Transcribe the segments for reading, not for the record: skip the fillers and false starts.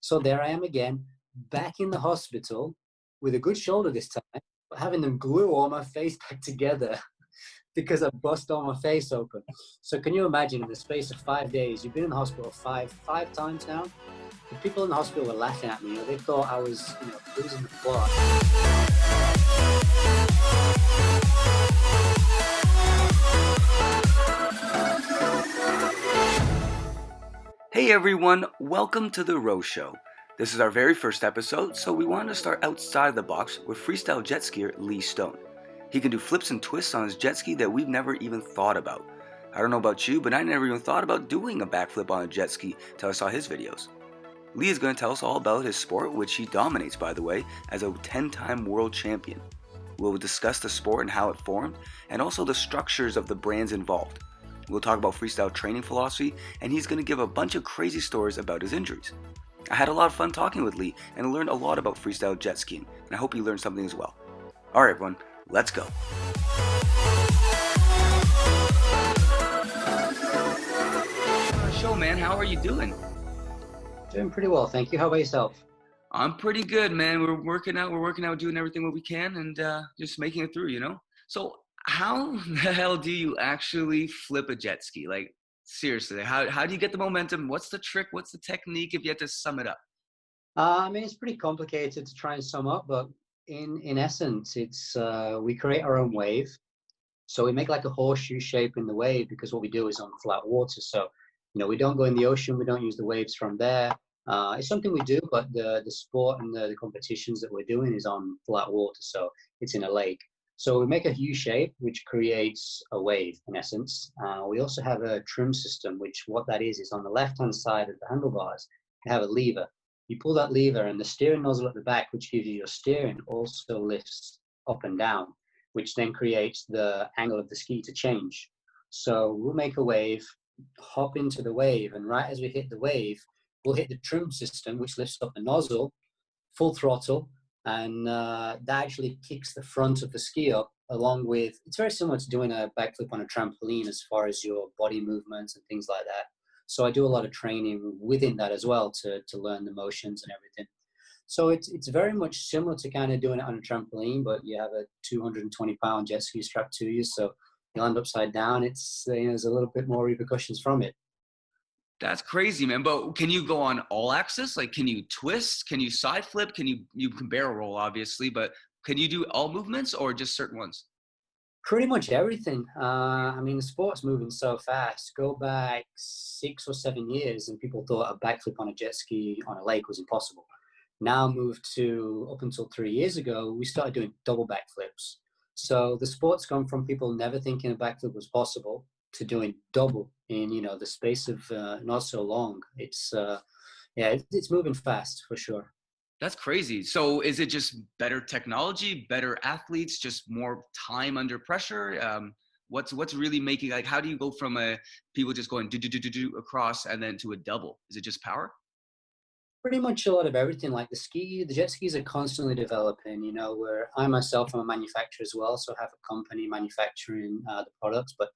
So there I am again, back in the hospital with a good shoulder this time, but having them glue all my face back together because I bust all my face open. So can you imagine, in the space of 5 days, you've been in the hospital five times now? The people in the hospital were laughing at me. They thought I was, losing the plot. Hey everyone, welcome to the Roe Show. This is our very first episode, so we wanted to start outside the box with freestyle jet skier Lee Stone. He can do flips and twists on his jet ski that we've never even thought about. I don't know about you, but I never even thought about doing a backflip on a jet ski till I saw his videos. Lee is going to tell us all about his sport, which he dominates, by the way, as a 10-time world champion. We'll discuss the sport and how it formed, and also the structures of the brands involved. We'll talk about freestyle training philosophy, and he's going to give a bunch of crazy stories about his injuries. I had a lot of fun talking with Lee and learned a lot about freestyle jet skiing, and I hope you learned something as well. Alright everyone, let's go. Show man, how are you doing? Doing pretty well, thank you. How about yourself? I'm pretty good, man. We're working out, doing everything what we can, and just making it through, So how the hell do you actually flip a jet ski? Like, seriously, how do you get the momentum? What's the trick? What's the technique if you had to sum it up? It's pretty complicated to try and sum up, but in essence, it's we create our own wave. So we make like a horseshoe shape in the wave because what we do is on flat water. So, we don't go in the ocean. We don't use the waves from there. It's something we do, but the sport and the competitions that we're doing is on flat water. So it's in a lake. So we make a U shape, which creates a wave in essence. We also have a trim system, which what that is on the left-hand side of the handlebars, you have a lever. You pull that lever and the steering nozzle at the back, which gives you your steering, also lifts up and down, which then creates the angle of the ski to change. So we'll make a wave, hop into the wave, and right as we hit the wave, we'll hit the trim system, which lifts up the nozzle, full throttle, and that actually kicks the front of the ski up along with, it's very similar to doing a backflip on a trampoline as far as your body movements and things like that. So I do a lot of training within that as well to learn the motions and everything. So it's very much similar to kind of doing it on a trampoline, but you have a 220-pound jet ski strapped to you, so you land upside down. There's a little bit more repercussions from it. That's crazy, man. But can you go on all axis? Like, can you twist? Can you side flip? You can barrel roll, obviously, but can you do all movements or just certain ones? Pretty much everything. The sport's moving so fast. Go back 6 or 7 years and people thought a backflip on a jet ski on a lake was impossible. Now moved to up until 3 years ago, we started doing double backflips. So the sport's gone from people never thinking a backflip was possible to doing double in, the space of not so long. It's moving fast for sure. That's crazy. So is it just better technology, better athletes, just more time under pressure? What's really making, like, how do you go from people just going do across and then to a double? Is it just power? Pretty much a lot of everything. Like the jet skis are constantly developing, where I myself am a manufacturer as well. So I have a company manufacturing the products, but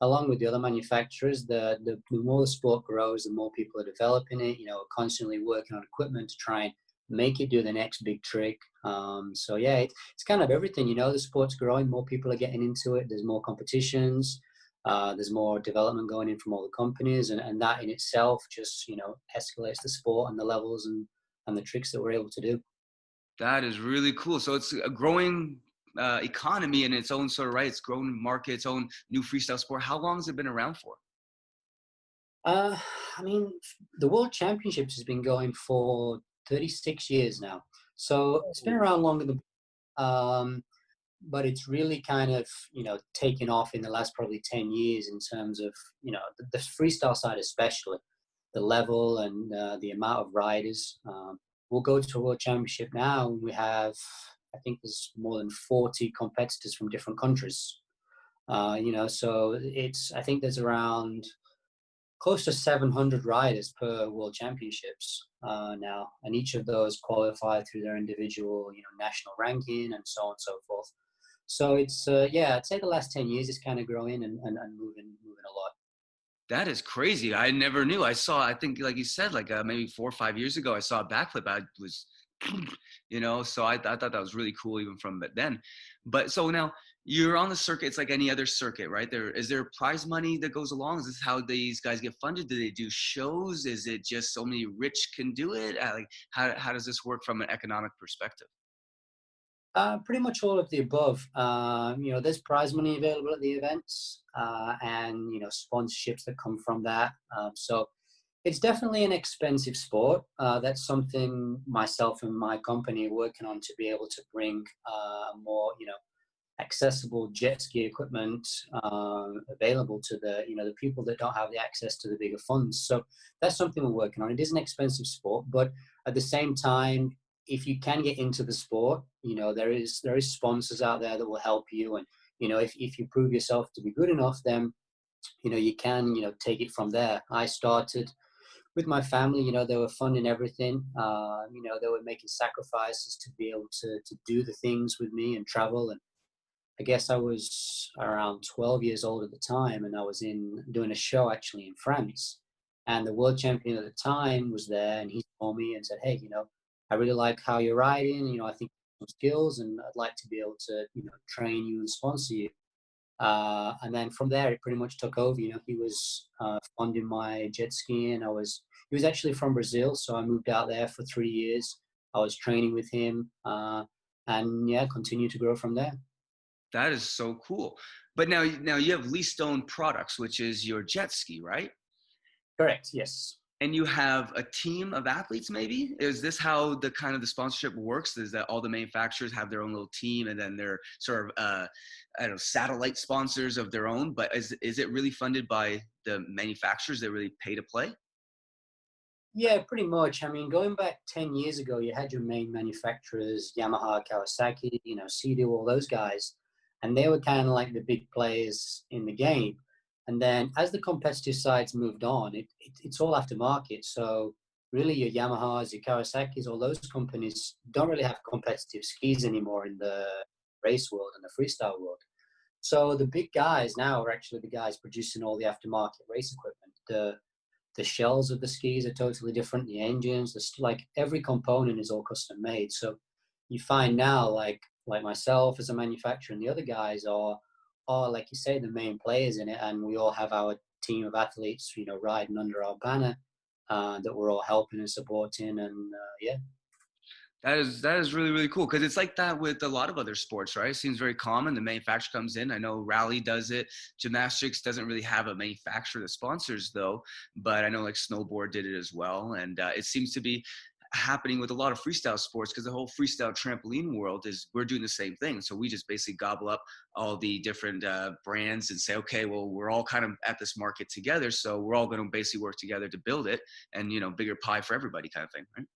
along with the other manufacturers, the more the sport grows, the more people are developing it, constantly working on equipment to try and make it do the next big trick. It's kind of everything, the sport's growing, more people are getting into it. There's more competitions. There's more development going in from all the companies, and that in itself just, escalates the sport and the levels and the tricks that we're able to do. That is really cool. So it's a growing economy in its own sort of right. It's growing market, its own new freestyle sport. How long has it been around for? The World Championships has been going for 36 years now. So it's been around longer than, but it's really kind of, taken off in the last probably 10 years in terms of, the freestyle side especially, the level and the amount of riders. We'll go to a World Championship now and we have, I think there's more than 40 competitors from different countries. So I think there's around close to 700 riders per World Championships now, and each of those qualify through their individual, national ranking and so on and so forth. So it's I'd say the last 10 years is kind of growing and moving a lot. That is crazy. I never knew. I think, like you said, like maybe 4 or 5 years ago, I saw a backflip. I was, so I thought that was really cool even from then. But so now you're on the circuit. It's like any other circuit, right? Is there prize money that goes along? Is this how these guys get funded? Do they do shows? Is it just so many rich can do it? Like how does this work from an economic perspective? Pretty much all of the above. There's prize money available at the events, and sponsorships that come from that. So it's definitely an expensive sport. That's something myself and my company are working on to be able to bring more, accessible jet ski equipment available to the people that don't have the access to the bigger funds. So that's something we're working on. It is an expensive sport, but at the same time, if you can get into the sport, there is sponsors out there that will help you, and if you prove yourself to be good enough, then you can take it from there. I started with my family. They were funding everything. They were making sacrifices to be able to do the things with me and travel. And I guess I was around 12 years old at the time, and I was doing a show actually in France. And the world champion at the time was there, and he told me and said, "Hey, I really like how you're riding. I think you have some skills, and I'd like to be able to, train you and sponsor you." And then from there, it pretty much took over. He was funding my jet skiing. He was actually from Brazil, so I moved out there for 3 years. I was training with him, and yeah, continued to grow from there. That is so cool. But now you have Lee Stone Products, which is your jet ski, right? Correct. Yes. And you have a team of athletes, maybe? Is this how the kind of the sponsorship works? Is that all the manufacturers have their own little team, and then they're sort of I don't know, satellite sponsors of their own? But is it really funded by the manufacturers that really pay to play? Yeah, pretty much. I mean, going back 10 years ago, you had your main manufacturers, Yamaha, Kawasaki, Sea-Doo, all those guys, and they were kind of like the big players in the game. And then as the competitive sides moved on, it's all aftermarket. So really your Yamahas, your Kawasaki's, all those companies don't really have competitive skis anymore in the race world and the freestyle world. So the big guys now are actually the guys producing all the aftermarket race equipment. The shells of the skis are totally different. The engines, like every component is all custom made. So you find now, like myself as a manufacturer and the other guys are like you say, the main players in it, and we all have our team of athletes, riding under our banner, that we're all helping and supporting, and yeah. That is really, really cool, because it's like that with a lot of other sports, right? It seems very common. The manufacturer comes in. I know rally does it. Gymnastics doesn't really have a manufacturer that sponsors, though, but I know like snowboard did it as well. And it seems to be happening with a lot of freestyle sports, because the whole freestyle trampoline world is we're doing the same thing. So we just basically gobble up all the different brands and say, okay, well, we're all kind of at this market together. So we're all going to basically work together to build it, and, bigger pie for everybody kind of thing, right?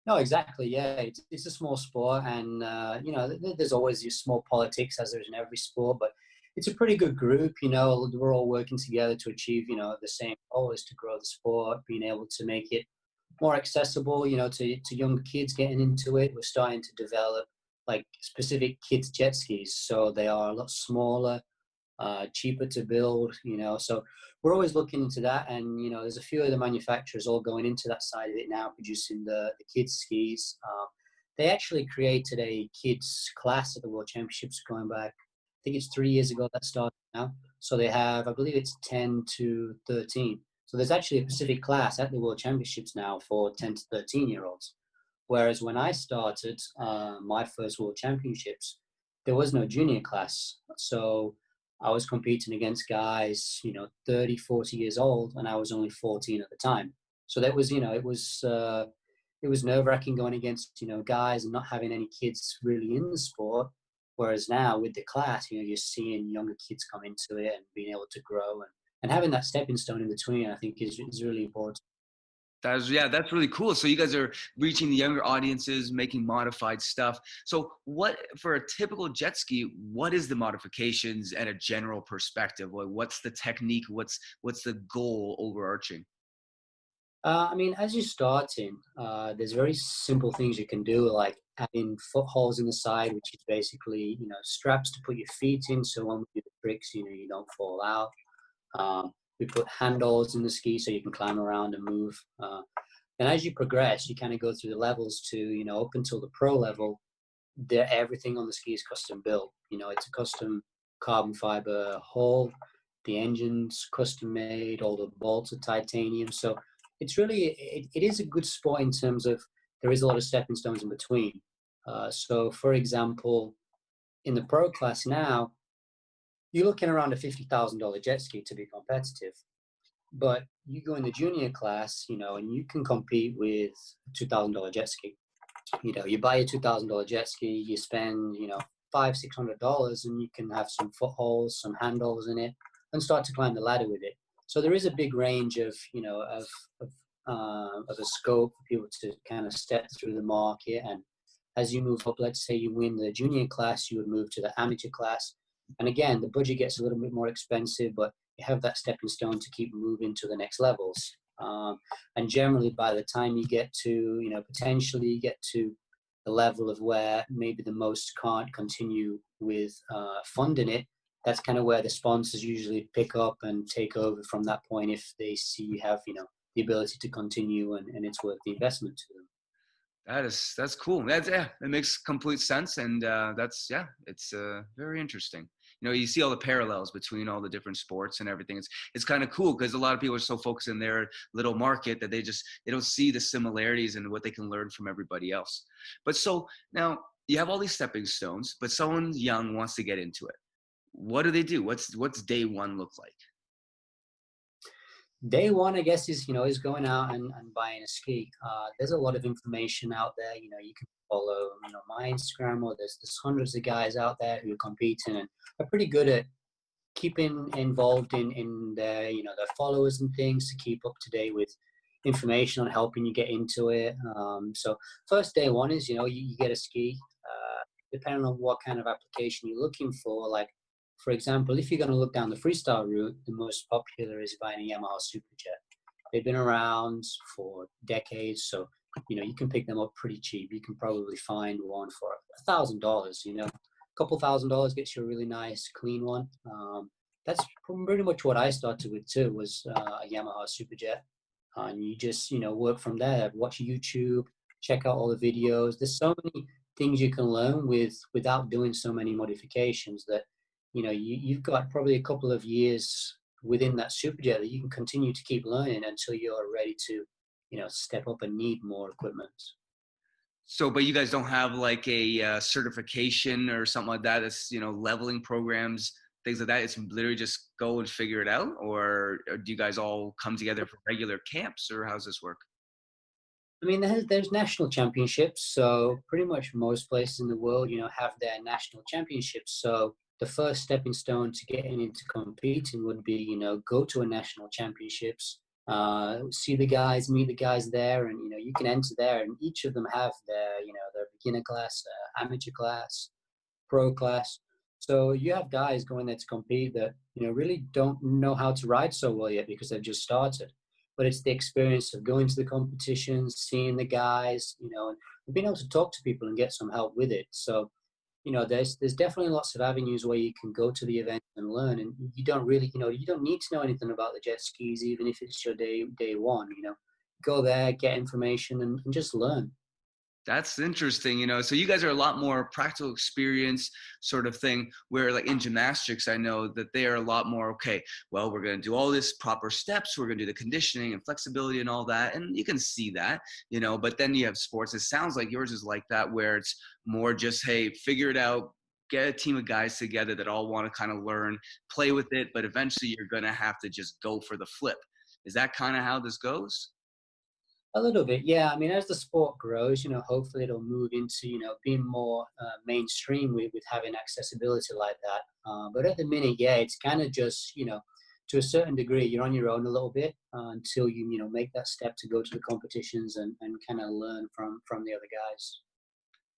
No, exactly. Yeah, it's a small sport, and there's always your small politics, as there's in every sport. But it's a pretty good group. We're all working together to achieve the same goal, is to grow the sport, being able to make it more accessible. To younger kids getting into it. We're starting to develop like specific kids jet skis, so they are a lot smaller, cheaper to build, so we're always looking into that. And there's a few of the manufacturers all going into that side of it now, producing the kids skis. They actually created a kids class at the World Championships going back, I think it's 3 years ago that started now. So they have, I believe it's 10 to 13. So there's actually a Pacific class at the World Championships now for 10 to 13-year-olds. Whereas when I started my first World Championships, there was no junior class. So I was competing against guys, 30, 40 years old, and I was only 14 at the time. So that was, it was nerve-wracking going against, guys and not having any kids really in the sport. Whereas now with the class, you're seeing younger kids come into it and being able to grow, and having that stepping stone in between, I think is really important. That's really cool. So you guys are reaching the younger audiences, making modified stuff. So what, for a typical jet ski, what is the modifications and a general perspective? Like, what's the technique? What's the goal overarching? I mean, as you're starting, there's very simple things you can do, like adding footholes in the side, which is basically, straps to put your feet in, so when we do the tricks, you don't fall out. We put handholds in the ski so you can climb around and move. And as you progress, you kind of go through the levels to, up until the pro level, everything on the ski is custom built. It's a custom carbon fiber hull, the engine's custom made, all the bolts are titanium. So it's really, it is a good sport in terms of there is a lot of stepping stones in between. So for example, in the pro class now, you're looking around a $50,000 jet ski to be competitive. But you go in the junior class, and you can compete with a $2,000 jet ski. You buy a $2,000 jet ski, you spend, $500-$600, and you can have some footholds, some handholds in it, and start to climb the ladder with it. So there is a big range of, of a scope for people to kind of step through the market. And as you move up, let's say you win the junior class, you would move to the amateur class. And again, the budget gets a little bit more expensive, but you have that stepping stone to keep moving to the next levels. And generally, by the time you get to, potentially get to the level of where maybe the most can't continue with funding it, that's kind of where the sponsors usually pick up and take over from that point if they see you have, the ability to continue and it's worth the investment to them. That's cool. It makes complete sense, and it's very interesting. You see all the parallels between all the different sports and everything. It's kind of cool because a lot of people are so focused in their little market that they don't see the similarities and what they can learn from everybody else. But so now you have all these stepping stones, but someone young wants to get into it. What do they do? What's day one look like? Day one, I guess, is going out and buying a ski. There's a lot of information out there. You can follow, my Instagram, or there's hundreds of guys out there who are competing and are pretty good at keeping involved in their, their followers and things to keep up to date with information on helping you get into it. So first day one is, you get a ski, depending on what kind of application you're looking for. Like, for example, if you're going to look down the freestyle route, the most popular is buying a Yamaha Superjet. They've been around for decades, so you can pick them up pretty cheap. You can probably find one for $1,000. A couple $1,000 gets you a really nice, clean one. That's pretty much what I started with too, was a Yamaha Superjet. And you just work from there. Watch YouTube, check out all the videos. There's so many things you can learn without doing so many modifications that you've got probably a couple of years within that Superjet that you can continue to keep learning until you're ready to, step up and need more equipment. So, but you guys don't have like a certification or something like that? It's, leveling programs, things like that. It's literally just go and figure it out, or do you guys all come together for regular camps, or how's this work? I mean, there's national championships. So pretty much most places in the world, have their national championships. So the first stepping stone to getting into competing would be, go to a national championships, see the guys, meet the guys there, and you can enter there, and each of them have their their beginner class, amateur class, pro class. So you have guys going there to compete that really don't know how to ride so well yet because they've just started, but it's the experience of going to the competitions, seeing the guys, and being able to talk to people and get some help with it. So there's definitely lots of avenues where you can go to the event and learn, and you don't really, you don't need to know anything about the jet skis, even if it's your day one. Go there, get information, and just learn. That's interesting, so you guys are a lot more practical experience sort of thing, where like in gymnastics, I know that they are a lot more, okay, well, we're going to do all this proper steps. We're going to do the conditioning and flexibility and all that. And you can see that, but then you have sports. It sounds like yours is like that, where it's more just, hey, figure it out, get a team of guys together that all want to kind of learn, play with it. But eventually you're going to have to just go for the flip. Is that kind of how this goes? A little bit, yeah. I mean, as the sport grows, hopefully it'll move into, being more mainstream with having accessibility like that. But at the minute, yeah, it's kind of just, to a certain degree, you're on your own a little bit until you, make that step to go to the competitions and kind of learn from the other guys.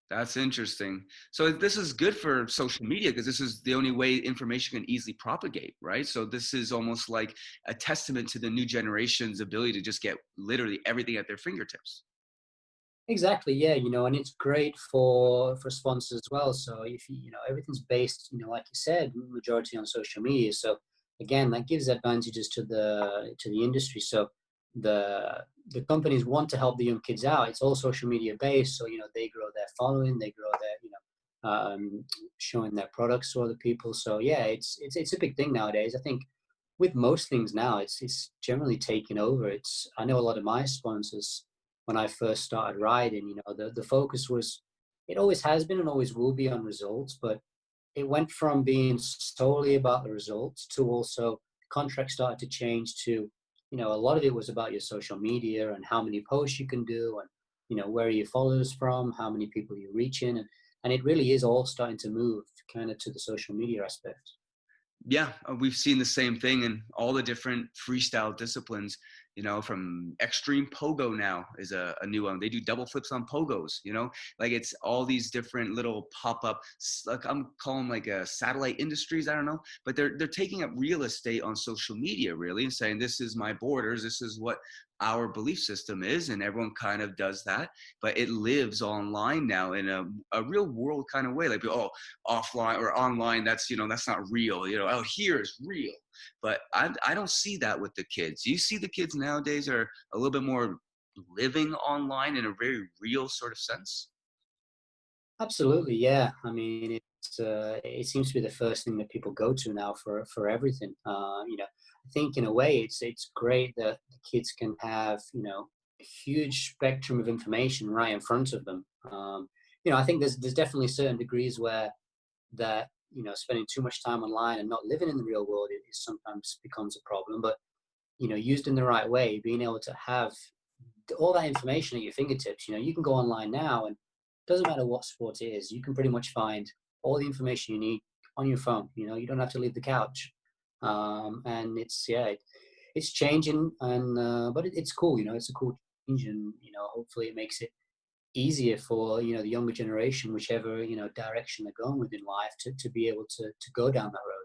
That's interesting. So this is good for social media because this is the only way information can easily propagate, right? So this is almost like a testament to the new generation's ability to just get literally everything at their fingertips. Exactly, yeah, and it's great for sponsors as well. So if everything's based, like you said, majority on social media. So again, that gives advantages to the industry. So the companies want to help the young kids out. It's all social media based, so they grow their following, they grow their showing their products to other people. So yeah, it's a big thing nowadays. I think with most things now, it's generally taken over. I know a lot of my sponsors, when I first started riding, the focus was, it always has been and always will be, on results, but it went from being solely about the results to also contracts started to change to, a lot of it was about your social media and how many posts you can do, and where are your followers from, how many people you're reaching, and it really is all starting to move kind of to the social media aspect. Yeah, we've seen the same thing in all the different freestyle disciplines. From extreme pogo now is a new one. They do double flips on pogos. Like it's all these different little pop-up, like I'm calling like a satellite industries. I don't know, but they're taking up real estate on social media, really, and saying this is my borders, this is what our belief system is, and everyone kind of does that, but it lives online now in a real world kind of way. Like, oh, offline or online, that's that's not real. Out here is real. But I don't see that with the kids. You see the kids nowadays are a little bit more living online in a very real sort of sense. Absolutely, yeah. I mean, it seems to be the first thing that people go to now for everything. I think in a way it's great that the kids can have a huge spectrum of information right in front of them. I think there's definitely certain degrees where that spending too much time online and not living in the real world, it sometimes becomes a problem. But used in the right way, being able to have all that information at your fingertips. You can go online now, and it doesn't matter what sport it is, you can pretty much find all the information you need on your phone. You don't have to leave the couch. And it's changing, and but it's cool. It's a cool change, and hopefully it makes it easier for the younger generation, whichever direction they're going with in life, to be able to go down that road.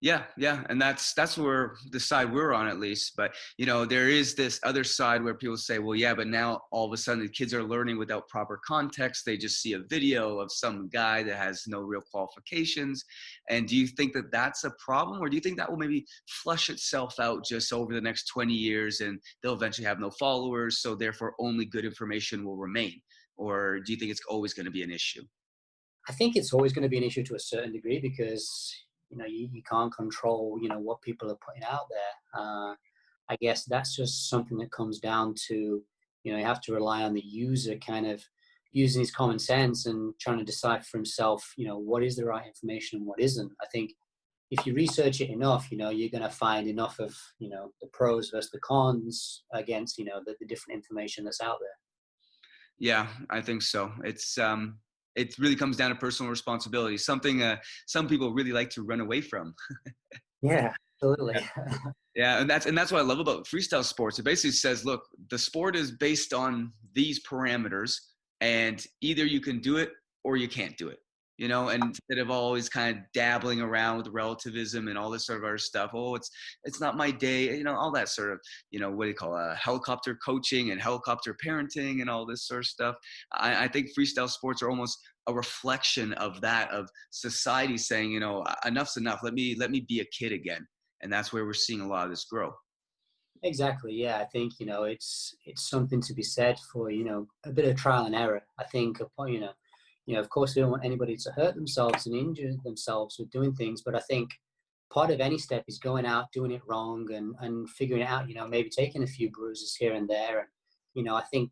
Yeah, and that's where the side we're on, at least. But there is this other side where people say, well, yeah, but now all of a sudden the kids are learning without proper context. They just see a video of some guy that has no real qualifications. And do you think that that's a problem, or do you think that will maybe flush itself out just over the next 20 years and they'll eventually have no followers, so therefore only good information will remain? Or do you think it's always going to be an issue? I think it's always going to be an issue to a certain degree, because you can't control what people are putting out there. I guess that's just something that comes down to you have to rely on the user kind of using his common sense and trying to decide for himself what is the right information and what isn't. I think if you research it enough, you're going to find enough of the pros versus the cons against the different information that's out there. Yeah, I think so. It really comes down to personal responsibility, something some people really like to run away from. Yeah, Yeah. absolutely. Yeah, and that's what I love about freestyle sports. It basically says, look, the sport is based on these parameters, and either you can do it or you can't do it. And instead of always kind of dabbling around with relativism and all this sort of other stuff, oh, it's not my day, all that sort of, what do you call helicopter coaching and helicopter parenting and all this sort of stuff. I think freestyle sports are almost a reflection of that, of society saying, enough's enough. Let me be a kid again. And that's where we're seeing a lot of this grow. Exactly. Yeah, I think it's something to be said for a bit of trial and error. I think upon of course we don't want anybody to hurt themselves and injure themselves with doing things, but I think part of any step is going out, doing it wrong, and figuring it out. Maybe taking a few bruises here and there, and I think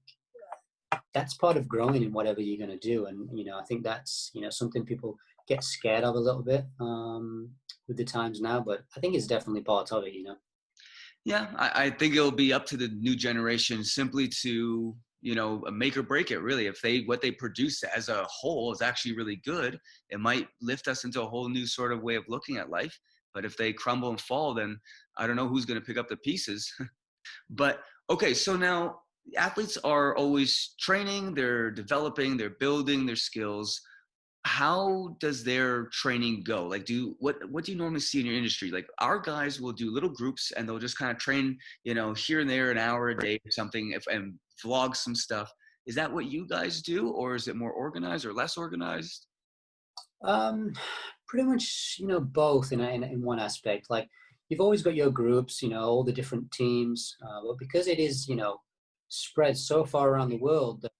that's part of growing in whatever you're going to do. And I think that's something people get scared of a little bit with the times now, but I think it's definitely part of it. Yeah, I think it'll be up to the new generation simply to, make or break it, really. If what they produce as a whole is actually really good, it might lift us into a whole new sort of way of looking at life. But if they crumble and fall, then I don't know who's going to pick up the pieces. But okay, so now athletes are always training, they're developing, they're building their skills. How does their training go? Like, what do you normally see in your industry? Like, our guys will do little groups and they'll just kind of train, here and there, an hour a day or something, and vlog some stuff. Is that what you guys do, or is it more organized or less organized? Um, Pretty much, both in one aspect. Like you've always got your groups, all the different teams, but because it is, spread so far around the world that,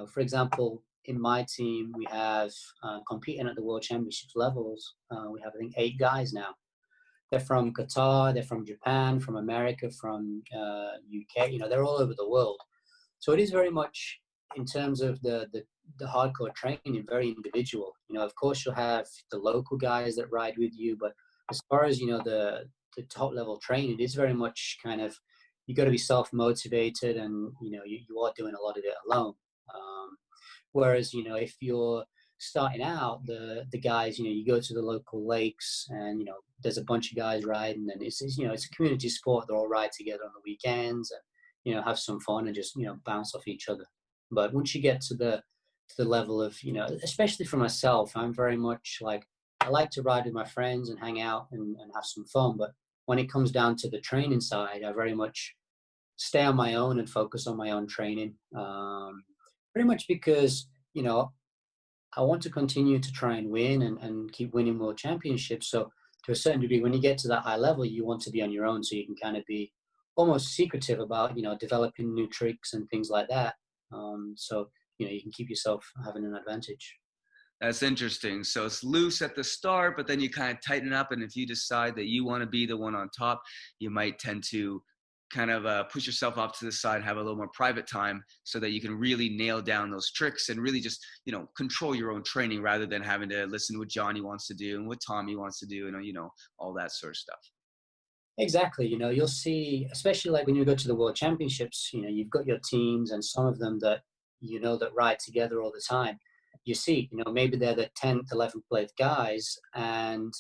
for example, in my team, we have competing at the World Championships levels. We have, I think, 8 guys now. They're from Qatar, they're from Japan, from America, from UK. They're all over the world. So it is very much, in terms of the hardcore training, very individual. Of course, you'll have the local guys that ride with you, but as far as the top level training, it is very much kind of, you got to be self motivated, and you are doing a lot of it alone. Whereas if you're starting out, the guys, you go to the local lakes, and there's a bunch of guys riding, and it's it's a community sport. They all ride together on the weekends, and have some fun and just bounce off each other. But once you get to the level of especially for myself, I'm very much like, I like to ride with my friends and hang out and have some fun. But when it comes down to the training side, I very much stay on my own and focus on my own training. Pretty much because I want to continue to try and win and keep winning world championships. So to a certain degree, when you get to that high level, you want to be on your own, so you can kind of be almost secretive about developing new tricks and things like that. So you can keep yourself having an advantage. That's interesting. So it's loose at the start, but then you kind of tighten up. And if you decide that you want to be the one on top, you might tend to kind of push yourself off to the side, have a little more private time, so that you can really nail down those tricks and really just, control your own training, rather than having to listen to what Johnny wants to do and what Tommy wants to do, and, all that sort of stuff. Exactly. You'll see, especially like when you go to the world championships, you've got your teams, and some of them that, that ride together all the time. You see, maybe they're the 10th, 11th place guys, and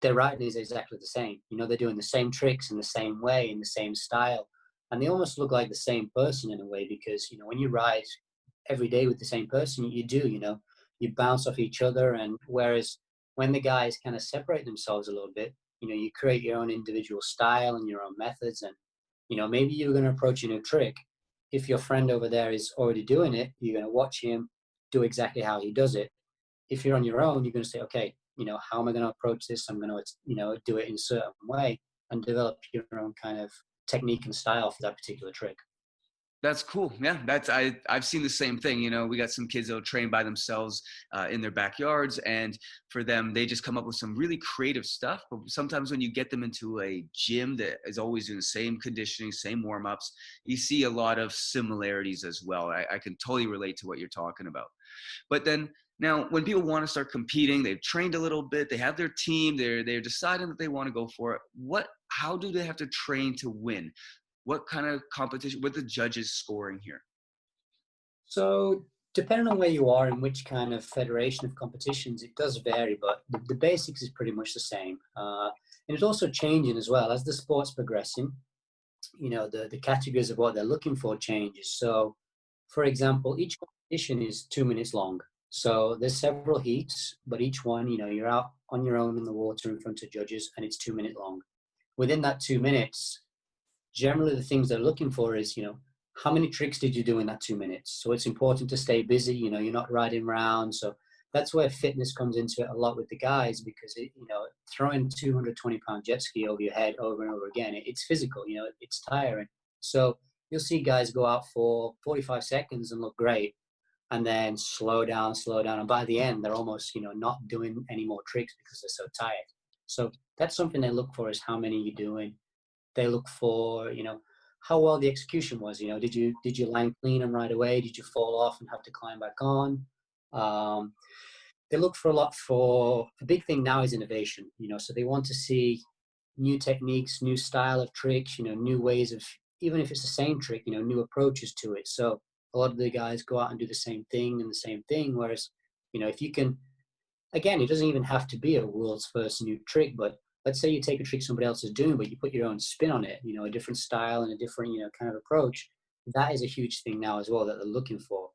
their riding is exactly the same. They're doing the same tricks in the same way, in the same style. And they almost look like the same person in a way, because, when you ride every day with the same person, you do, you bounce off each other. And whereas when the guys kind of separate themselves a little bit, you create your own individual style and your own methods. And, maybe you're going to approach a new trick. If your friend over there is already doing it, you're going to watch him do exactly how he does it. If you're on your own, you're going to say, okay, how am I going to approach this? I'm going to, do it in a certain way, and develop your own kind of technique and style for that particular trick. That's cool. Yeah, I've seen the same thing. We got some kids that'll train by themselves in their backyards, and for them, they just come up with some really creative stuff. But sometimes when you get them into a gym that is always doing the same conditioning, same warm-ups, you see a lot of similarities as well. I can totally relate to what you're talking about. But then now, when people want to start competing, they've trained a little bit, they have their team, they're deciding that they want to go for it. How do they have to train to win? What kind of competition, what the judges scoring here? So depending on where you are and which kind of federation of competitions, it does vary, but the basics is pretty much the same. And it's also changing as well. As the sport's progressing, the categories of what they're looking for changes. So, for example, each competition is 2 minutes long. So there's several heats, but each one, you're out on your own in the water in front of judges, and it's 2 minutes long. Within that 2 minutes, generally the things they're looking for is, how many tricks did you do in that 2 minutes? So it's important to stay busy, you're not riding around. So that's where fitness comes into it a lot with the guys, because throwing 220-pound jet ski over your head over and over again, it's physical, it's tiring. So you'll see guys go out for 45 seconds and look great, and then slow down. And by the end, they're almost, not doing any more tricks because they're so tired. So that's something they look for, is how many you're doing. They look for, how well the execution was. Did you land clean and right away? Did you fall off and have to climb back on? They look for a lot for, the big thing now is innovation, so they want to see new techniques, new style of tricks, new ways of, even if it's the same trick, new approaches to it. So a lot of the guys go out and do the same thing. Whereas, if you can, again, it doesn't even have to be a world's first new trick, but let's say you take a trick somebody else is doing, but you put your own spin on it, a different style and a different, kind of approach. That is a huge thing now as well that they're looking for.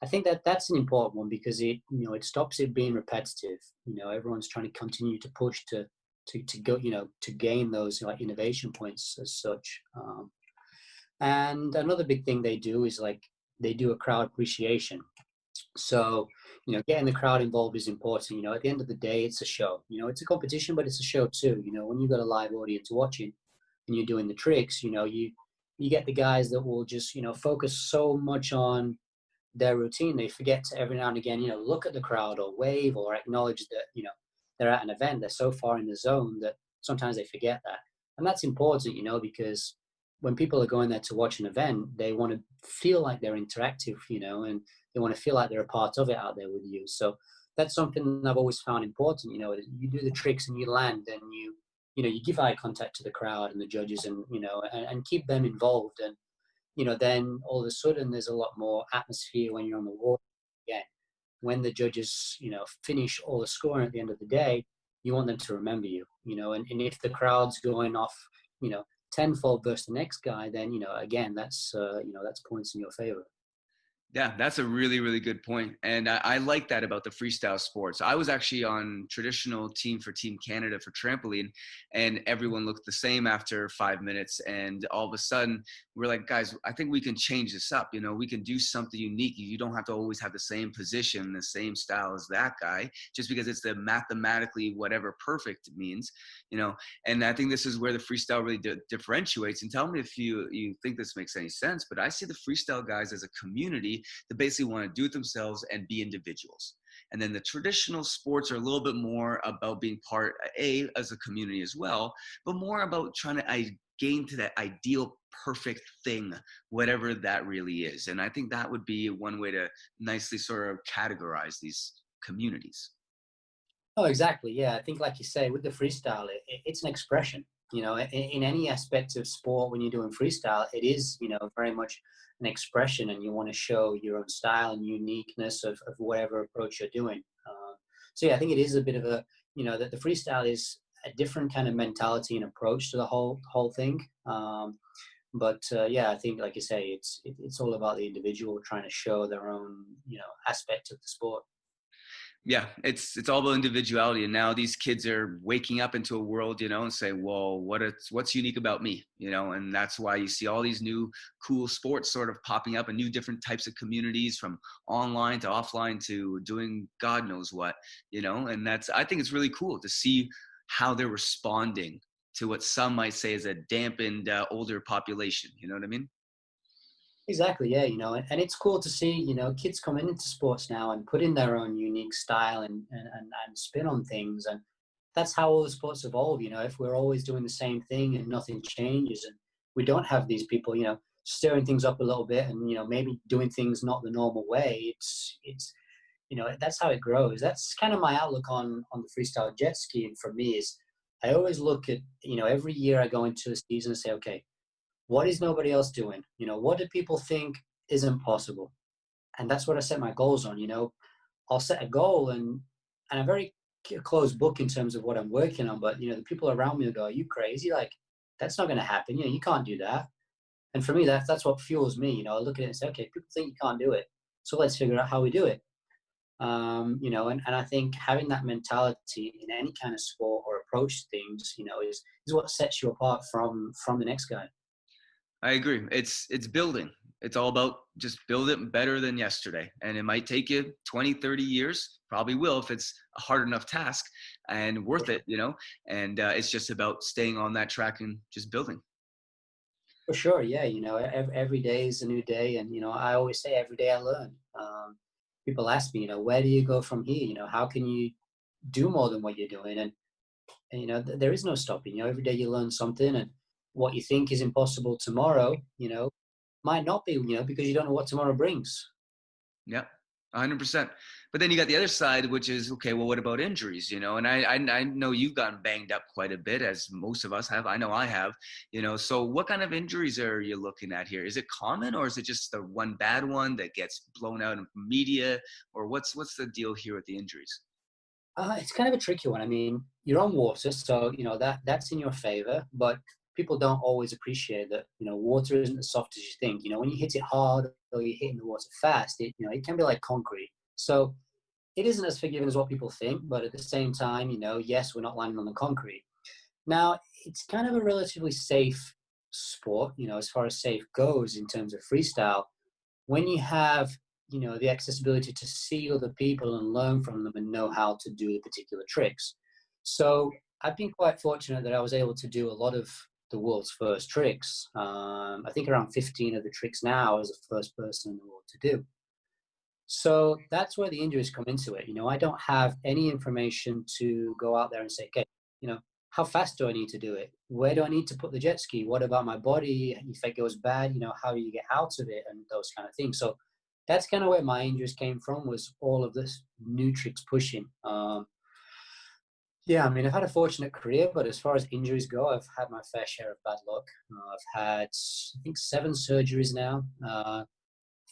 I think that that's an important one, because it, it stops it being repetitive. Everyone's trying to continue to push to go, to gain those like innovation points as such. And another big thing they do is like, they do a crowd appreciation. So, getting the crowd involved is important. At the end of the day, it's a show. It's a competition, but it's a show too. When you've got a live audience watching and you're doing the tricks, you get the guys that will just, focus so much on their routine. They forget to every now and again, look at the crowd or wave or acknowledge that, they're at an event. They're so far in the zone that sometimes they forget that. And that's important, because when people are going there to watch an event, they want to feel like they're interactive, and they want to feel like they're a part of it out there with you. So that's something I've always found important. You do the tricks and you land, and you give eye contact to the crowd and the judges, and and keep them involved. And then all of a sudden there's a lot more atmosphere when you're on the wall. Again, when the judges, finish all the scoring at the end of the day, you want them to remember you, and if the crowd's going off, you know, tenfold versus the next guy, then, again, that's points in your favor. Yeah, that's a really, really good point. And I like that about the freestyle sports. I was actually on traditional team for Team Canada for trampoline, and everyone looked the same after 5 minutes. And all of a sudden, we're like, guys, I think we can change this up. We can do something unique. You don't have to always have the same position, the same style as that guy, just because it's the mathematically whatever perfect means, And I think this is where the freestyle really differentiates. And tell me if you think this makes any sense, but I see the freestyle guys as a community that basically want to do it themselves and be individuals. And then the traditional sports are a little bit more about being part, as a community as well, but more about trying to gain to that ideal perfect thing, whatever that really is. And I think that would be one way to nicely sort of categorize these communities. Oh, exactly. Yeah, I think, like you say, with the freestyle, it's an expression. In any aspect of sport, when you're doing freestyle, it is, very much an expression, and you want to show your own style and uniqueness of whatever approach you're doing. So yeah, I think it is a bit of a, that the freestyle is a different kind of mentality and approach to the whole thing. But yeah, I think, like you say, it's all about the individual trying to show their own, aspect of the sport. Yeah, it's all about individuality. And now these kids are waking up into a world, and say, well, what's unique about me, And that's why you see all these new cool sports sort of popping up, and new different types of communities, from online to offline to doing God knows what, And I think it's really cool to see how they're responding to what some might say is a dampened older population. You know what I mean? Exactly, yeah, and it's cool to see, kids coming into sports now and putting their own unique style and spin on things. And that's how all the sports evolve. If we're always doing the same thing and nothing changes, and we don't have these people, stirring things up a little bit, and, maybe doing things not the normal way, it's that's how it grows. That's kind of my outlook on the freestyle jet skiing for me. Is I always look at, every year I go into a season and say, okay, what is nobody else doing? What do people think isn't possible? And that's what I set my goals on. I'll set a goal, and I'm very closed book in terms of what I'm working on. But the people around me will go, "Are you crazy? Like, that's not going to happen. You can't do that." And for me, that's what fuels me. I look at it and say, "Okay, people think you can't do it, so let's figure out how we do it." And I think having that mentality in any kind of sport or approach to things, is what sets you apart from the next guy. I agree. It's building. It's all about just build it better than yesterday. And it might take you 20, 30 years, probably will if it's a hard enough task, and worth it, And it's just about staying on that track and just building. For sure, yeah. Every day is a new day, and I always say every day I learn. People ask me, where do you go from here? How can you do more than what you're doing? And there is no stopping. Every day you learn something, and what you think is impossible tomorrow, might not be. Because you don't know what tomorrow brings. Yeah, 100%. But then you got the other side, which is, okay, well, what about injuries? And I know you've gotten banged up quite a bit, as most of us have. I know I have. So what kind of injuries are you looking at here? Is it common, or is it just the one bad one that gets blown out in media, or what's the deal here with the injuries? It's kind of a tricky one. I mean, you're on water, so that's in your favor. But people don't always appreciate that. Water isn't as soft as you think. When you hit it hard or you're hitting the water fast, it can be like concrete. So it isn't as forgiving as what people think. But at the same time, yes, we're not landing on the concrete. Now, it's kind of a relatively safe sport. As far as safe goes in terms of freestyle. When you have the accessibility to see other people and learn from them and know how to do the particular tricks. So I've been quite fortunate that I was able to do a lot of the world's first tricks. I think around 15 of the tricks now I was the first person in the world to do. So that's where the injuries come into it. I don't have any information to go out there and say, okay, how fast do I need to do it? Where do I need to put the jet ski? What about my body? If it goes bad, how do you get out of it and those kind of things. So that's kind of where my injuries came from, was all of this new tricks pushing. Yeah, I mean, I've had a fortunate career, but as far as injuries go, I've had my fair share of bad luck. I've had, I think, 7 surgeries now.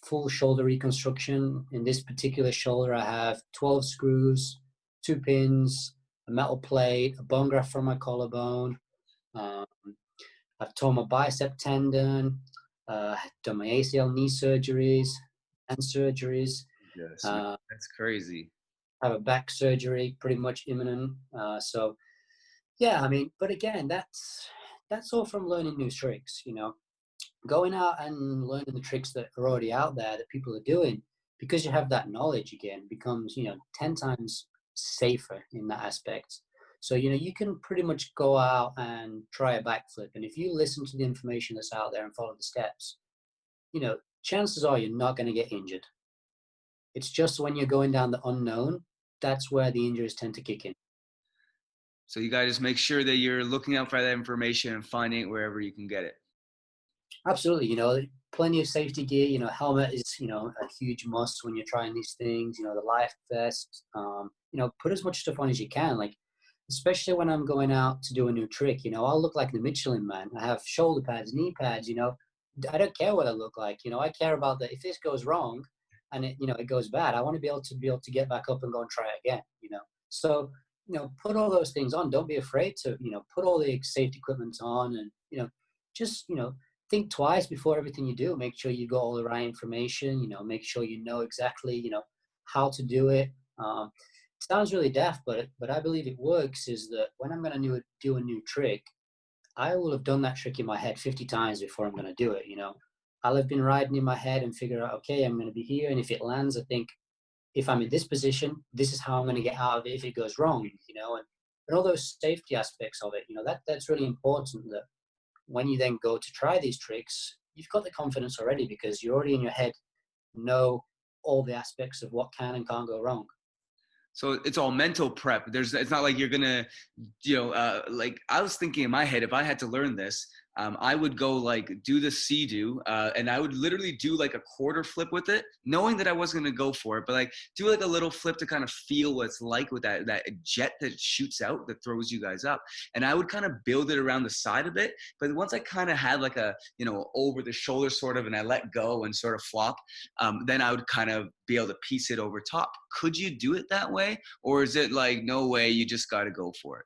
Full shoulder reconstruction. In this particular shoulder, I have 12 screws, 2 pins, a metal plate, a bone graft from my collarbone. I've torn my bicep tendon, done my ACL knee surgeries and surgeries. Yes, that's crazy. I have a back surgery pretty much imminent. So yeah, I mean, but again, that's all from learning new tricks, going out and learning the tricks that are already out there that people are doing, because you have that knowledge, again, becomes 10 times safer in that aspect. So you can pretty much go out and try a backflip, and if you listen to the information that's out there and follow the steps, chances are you're not going to get injured. It's just when you're going down the unknown, that's where the injuries tend to kick in. So you gotta just make sure that you're looking out for that information and finding it wherever you can get it. Absolutely, plenty of safety gear. Helmet is a huge must when you're trying these things. The life vest. Put as much stuff on as you can. Like, especially when I'm going out to do a new trick. I'll look like the Michelin Man. I have shoulder pads, knee pads. I don't care what I look like. I care about that. If this goes wrong, and it goes bad, I want to be able to get back up and go and try it again. So put all those things on. Don't be afraid to put all the safety equipment on, and just think twice before everything you do. Make sure you got all the right information, make sure you know exactly, how to do it. It sounds really daft, but I believe it works, is that when I'm going to do a new trick, I will have done that trick in my head 50 times before I'm going to do it. I'll have been riding in my head and figure out, okay, I'm going to be here. And if it lands, I think if I'm in this position, this is how I'm going to get out of it if it goes wrong, and all those safety aspects of it, that's really important, that when you then go to try these tricks, you've got the confidence already, because you're already in your head know all the aspects of what can and can't go wrong. So it's all mental prep. It's not like you're gonna, like I was thinking in my head, if I had to learn this, I would go like do the sea-do, and I would literally do like a quarter flip with it, knowing that I wasn't gonna go for it, but like do like a little flip to kind of feel what it's like with that jet that shoots out that throws you guys up. And I would kind of build it around the side of it. But once I kind of had like a, over the shoulder sort of, and I let go and sort of flop, then I would kind of be able to piece it over top. Could you do it that way? Or is it like, no way, you just got to go for it?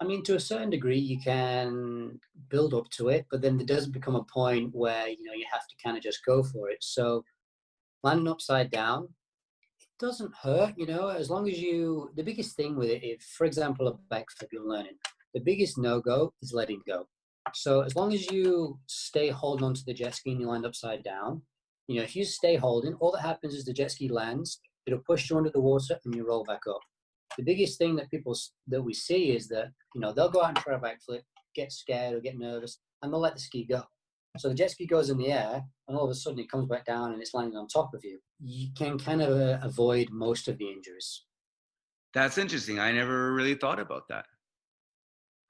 I mean, to a certain degree, you can build up to it, but then there does become a point where, you have to kind of just go for it. So landing upside down, it doesn't hurt, as long as the biggest thing with it, if, for example, a backflip you're learning, the biggest no-go is letting go. So as long as you stay holding onto the jet ski and you land upside down, if you stay holding, all that happens is the jet ski lands, it'll push you under the water and you roll back up. The biggest thing that we see is that, they'll go out and try a backflip, get scared or get nervous, and they'll let the ski go. So the jet ski goes in the air, and all of a sudden it comes back down and it's landing on top of you. You can kind of avoid most of the injuries. That's interesting. I never really thought about that.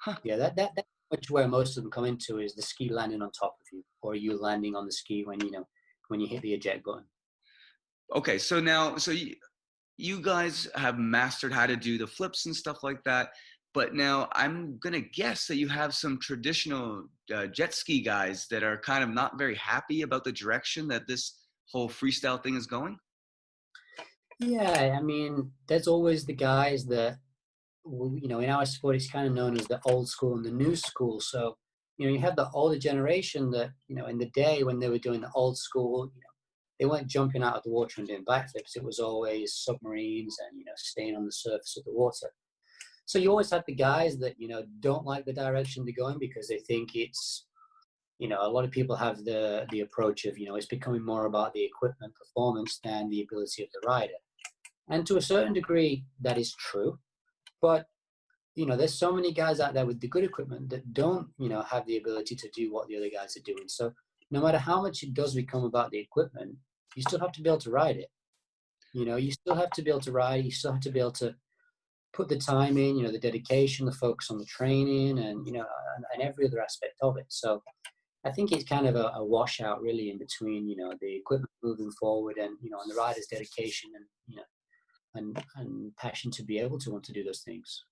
Huh. Yeah, that's much where most of them come into, is the ski landing on top of you, or you landing on the ski when you hit the eject button. Okay, so now, you guys have mastered how to do the flips and stuff like that. But now I'm going to guess that you have some traditional jet ski guys that are kind of not very happy about the direction that this whole freestyle thing is going. Yeah, I mean, there's always the guys that, in our sport, it's kind of known as the old school and the new school. So, you have the older generation that, in the day when they were doing the old school, they weren't jumping out of the water and doing backflips. It was always submarines and, staying on the surface of the water. So you always have the guys that, don't like the direction they're going, because they think it's a lot of people have the approach of, it's becoming more about the equipment performance than the ability of the rider. And to a certain degree, that is true. But, there's so many guys out there with the good equipment that don't, have the ability to do what the other guys are doing. So no matter how much it does become about the equipment, you still have to be able to ride it. You still have to be able to ride. You still have to be able to put the time in, the dedication, the focus on the training, and, and every other aspect of it. So I think it's kind of a washout really in between, the equipment moving forward and, and the rider's dedication and, and passion to be able to want to do those things.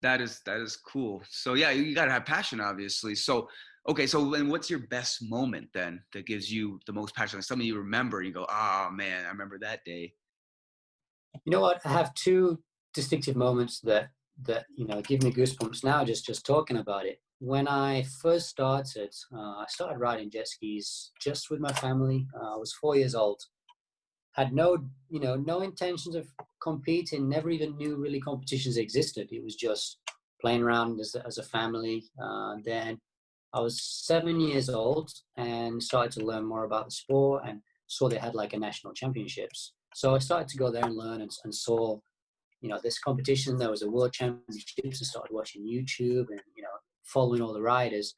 That is cool. So yeah, you got to have passion, obviously. So, okay. So then what's your best moment then that gives you the most passion? Like something you remember, you go, oh man, I remember that day. You know what? I have two distinctive moments that give me goosebumps now just talking about it. When I first started, I started riding jet skis just with my family. I was 4 years old. Had no intentions of competing. Never even knew really competitions existed. It was just playing around as a family. Then I was 7 years old and started to learn more about the sport and saw they had like a national championships. So I started to go there and learn and saw, this competition. There was a world championships. I started watching YouTube and, following all the riders.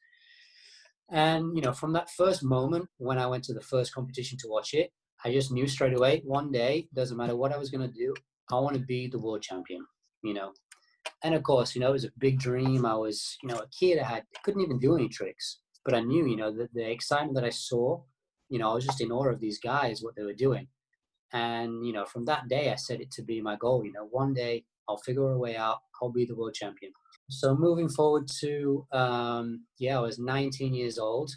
And, from that first moment when I went to the first competition to watch it, I just knew straight away, one day, doesn't matter what I was going to do, I want to be the world champion, And of course, it was a big dream. I was, a kid. Couldn't even do any tricks, but I knew, the excitement that I saw, I was just in awe of these guys, what they were doing. And, from that day, I set it to be my goal. One day I'll figure a way out. I'll be the world champion. So moving forward to, I was 19 years old,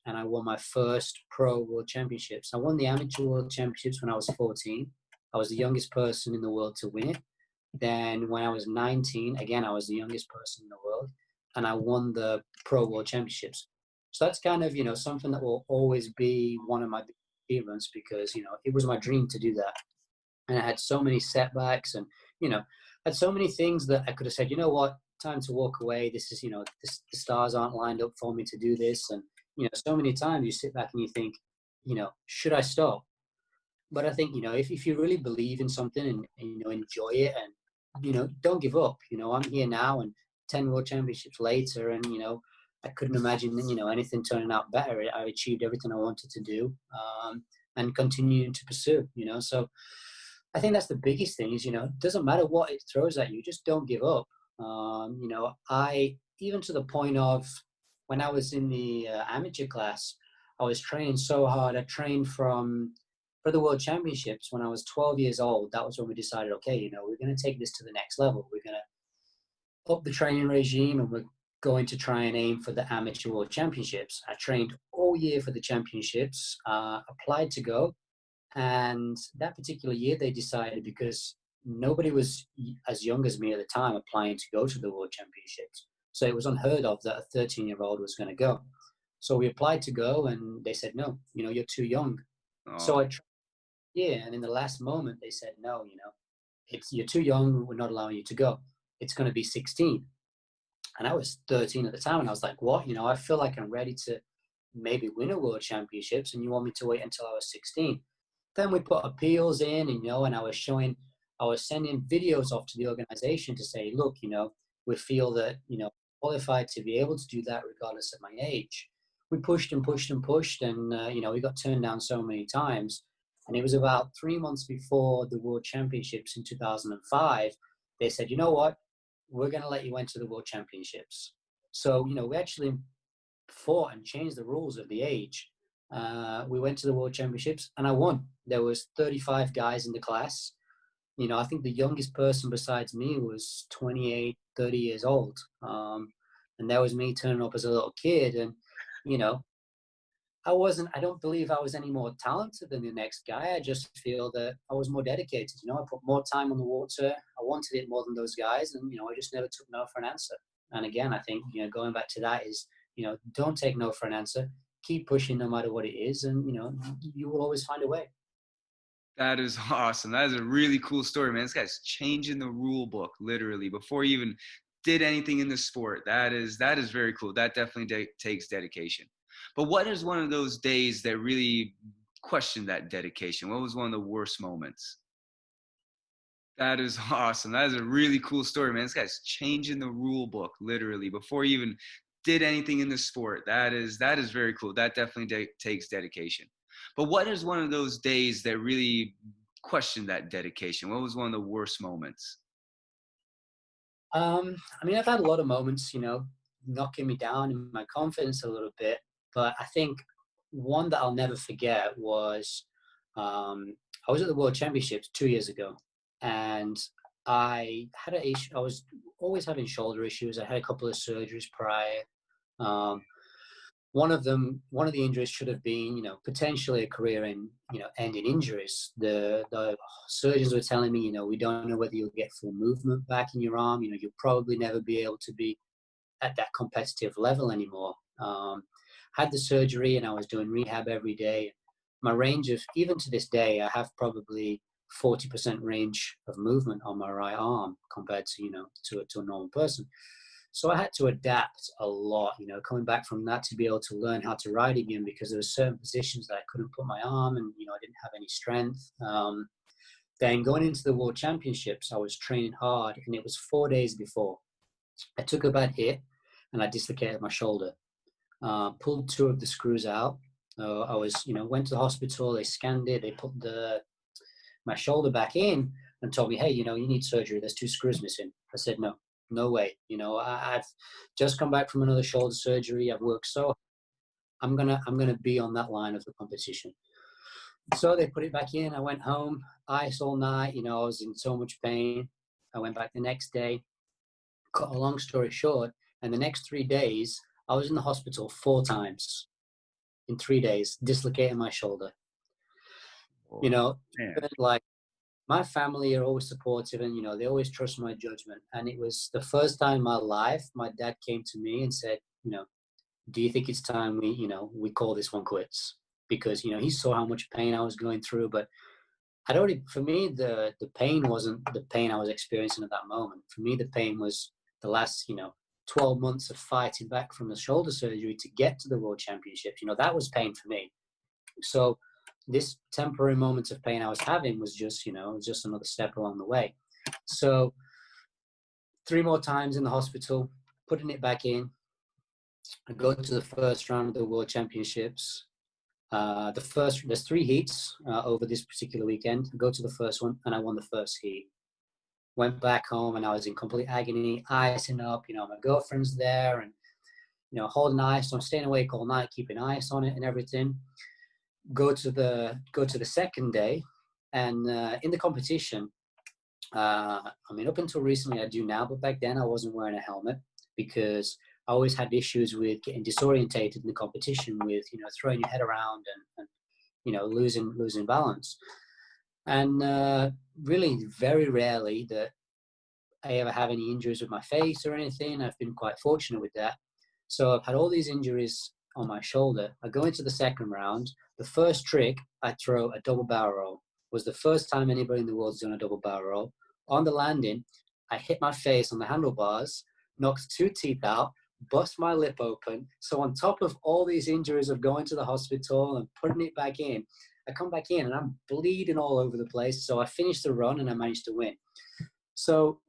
and I won my first pro world championships. I won the amateur world championships when I was 14. I was the youngest person in the world to win it. Then when I was 19, again, I was the youngest person in the world, and I won the pro world championships. So that's kind of, something that will always be one of my achievements because, it was my dream to do that. And I had so many setbacks and, had so many things that I could have said, you know what, time to walk away. This is, the stars aren't lined up for me to do this. And, so many times you sit back and you think, should I stop? But I think, if you really believe in something and enjoy it and, don't give up. I'm here now and 10 world championships later and, I couldn't imagine, anything turning out better. I achieved everything I wanted to do and continuing to pursue, So I think that's the biggest thing is, it doesn't matter what it throws at you, just don't give up. I, even to the point of when I was in the amateur class, I was training so hard. I trained for the World Championships when I was 12 years old. That was when we decided, okay, we're going to take this to the next level. We're going to up the training regime and we're going to try and aim for the amateur World Championships. I trained all year for the championships, applied to go. And that particular year they decided, because nobody was as young as me at the time applying to go to the World Championships. So it was unheard of that a 13-year-old was going to go. So we applied to go and they said, no, you're too young. Oh. So I tried, and in the last moment they said, no, you're too young. We're not allowing you to go. It's going to be 16. And I was 13 at the time. And I was like, what? I feel like I'm ready to maybe win a World Championships and you want me to wait until I was 16. Then we put appeals in, and I was sending videos off to the organization to say, look, we feel that, qualified to be able to do that regardless of my age. We pushed and pushed and pushed, and, we got turned down so many times. And it was about 3 months before the World Championships in 2005. They said, you know what, we're going to let you enter the World Championships. So, we actually fought and changed the rules of the age. We went to the World Championships and I won. There was 35 guys in the class. I think the youngest person besides me was 28, 30 years old. And that was me turning up as a little kid. And, I don't believe I was any more talented than the next guy. I just feel that I was more dedicated. I put more time on the water. I wanted it more than those guys. And, I just never took no for an answer. And again, I think, going back to that is, don't take no for an answer. Keep pushing no matter what it is. And, you will always find a way. That is awesome. That is a really cool story, man. This guy's changing the rule book, literally, before he even did anything in the sport. That is very cool. That definitely takes dedication. But what is one of those days that really questioned that dedication? What was one of the worst moments? That is awesome. That is a really cool story, man. This guy's changing the rule book literally before he even did anything in the sport. That is very cool. That definitely takes dedication. But what is one of those days that really questioned that dedication? What was one of the worst moments? I mean, I've had a lot of moments, knocking me down in my confidence a little bit. But I think one that I'll never forget was I was at the World Championships 2 years ago, and I had a issue. I was always having shoulder issues. I had a couple of surgeries prior. Um, one of the injuries should have been, potentially a career in, ending injuries. The surgeons were telling me, we don't know whether you'll get full movement back in your arm. You'll probably never be able to be at that competitive level anymore. Had the surgery and I was doing rehab every day. My range of, even to this day, I have probably 40% range of movement on my right arm compared to, to a normal person. So I had to adapt a lot, coming back from that to be able to learn how to ride again, because there were certain positions that I couldn't put my arm and, I didn't have any strength. Then going into the World Championships, I was training hard, and it was 4 days before. I took a bad hit and I dislocated my shoulder. Pulled two of the screws out. I was, went to the hospital, they scanned it, they put my shoulder back in and told me, hey, you need surgery. There's two screws missing. I said, no, no way. I've just come back from another shoulder surgery. I've worked so I'm gonna be on that line of the competition. So they put it back in. I went home, ice all night. I was in so much pain. I went back the next day. Cut a long story short, and the next 3 days, I was in the hospital 4 times in 3 days, dislocating my shoulder. Oh, You know, man. like, my family are always supportive, and they always trust my judgment. And it was the first time in my life my dad came to me and said, do you think it's time we call this one quits? Because he saw how much pain I was going through. But for me, the pain wasn't the pain I was experiencing at that moment. For me, the pain was the last 12 months of fighting back from the shoulder surgery to get to the World Championships. That was pain for me. So this temporary moment of pain I was having was just, just another step along the way. So 3 more times in the hospital, putting it back in. I go to the first round of the World Championships. There's 3 heats over this particular weekend. I go to the first one and I won the first heat. Went back home and I was in complete agony, icing up. My girlfriend's there and holding ice. So I'm staying awake all night, keeping ice on it and everything. Go to the second day, and in the competition, up until recently I do now, but back then I wasn't wearing a helmet because I always had issues with getting disorientated in the competition, with throwing your head around and losing balance. And really very rarely that I ever have any injuries with my face or anything. I've been quite fortunate with that. So I've had all these injuries on my shoulder. I go into the second round. The first trick, I throw a double barrel roll. Was the first time anybody in the world's done a double barrel roll. On the landing, I hit my face on the handlebars, knocked 2 teeth out, bust my lip open. So on top of all these injuries of going to the hospital and putting it back in, I come back in and I'm bleeding all over the place. So I finished the run and I managed to win. So